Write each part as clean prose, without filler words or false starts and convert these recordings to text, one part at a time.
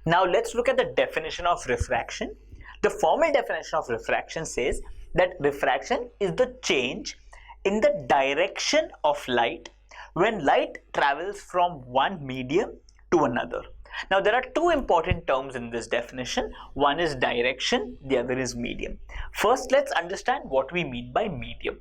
Now let's look at the definition of refraction. The formal definition of refraction says that refraction is the change in the direction of light when light travels from one medium to another. Now there are two important terms in this definition. One is direction, the other is medium. First, let's understand what we mean by medium.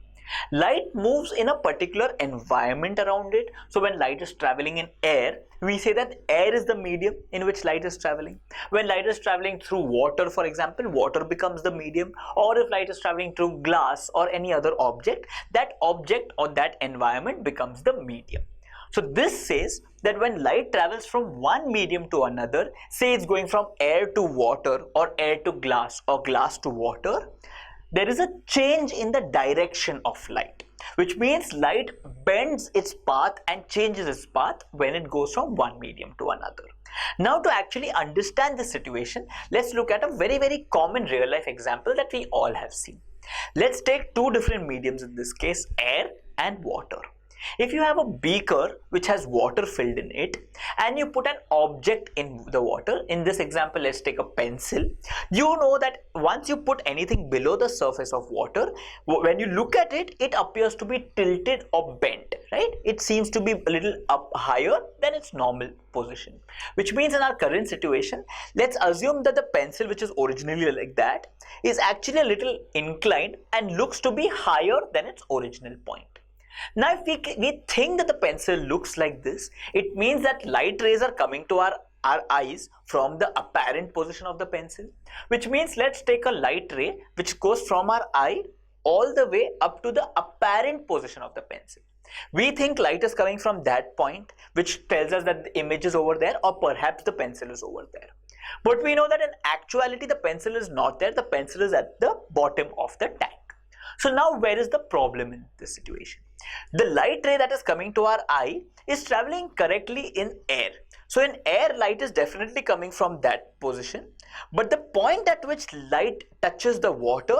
Light moves in a particular environment around it. So when light is traveling in air, we say that air is the medium in which light is traveling. When light is traveling through water, for example, water becomes the medium. Or if light is traveling through glass or any other object or that environment becomes the medium. So this says that when light travels from one medium to another, say it's going from air to water or air to glass or glass to water, there is a change in the direction of light, which means light bends its path and changes its path when it goes from one medium to another. Now to actually understand this situation, let's look at a very common real life example that we all have seen. Let's take two different mediums in this case, air and water. If you have a beaker which has water filled in it and you put an object in the water, in this example let's take a pencil, you know that once you put anything below the surface of water, when you look at it, it appears to be tilted or bent, right? It seems to be a little up higher than its normal position, which means in our current situation, let's assume that the pencil, which is originally like that, is actually a little inclined and looks to be higher than its original point. Now if we think that the pencil looks like this, it means that light rays are coming to our eyes from the apparent position of the pencil, which means let's take a light ray which goes from our eye all the way up to the apparent position of the pencil. We think light is coming from that point, which tells us that the image is over there or perhaps the pencil is over there. But we know that in actuality the pencil is not there, the pencil is at the bottom of the tank. So now where is the problem in this situation? The light ray that is coming to our eye is traveling correctly in air. So in air, light is definitely coming from that position, but the point at which light touches the water,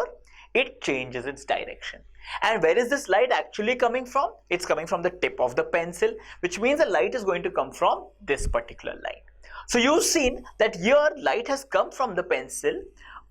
it changes its direction. And where is this light actually coming from? It's coming from the tip of the pencil, which means the light is going to come from this particular line. So you've seen that here light has come from the pencil.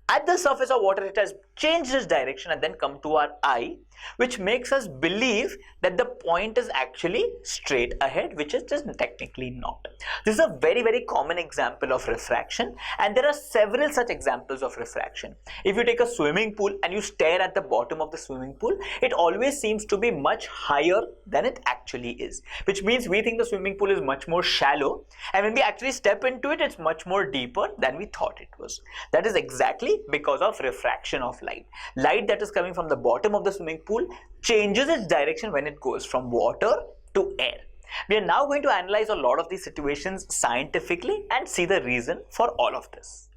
At the surface of water, it has changed its direction and then come to our eye, which makes us believe that the point is actually straight ahead, which is just technically not. This is a very common example of refraction, and there are several such examples of refraction. If you take a swimming pool and you stare at the bottom of the swimming pool, it always seems to be much higher than it actually is, which means we think the swimming pool is much more shallow, and when we actually step into it, it's much more deeper than we thought it was. That is exactly because of refraction of light. Light that is coming from the bottom of the swimming pool changes its direction when it goes from water to air. We are now going to analyze a lot of these situations scientifically and see the reason for all of this.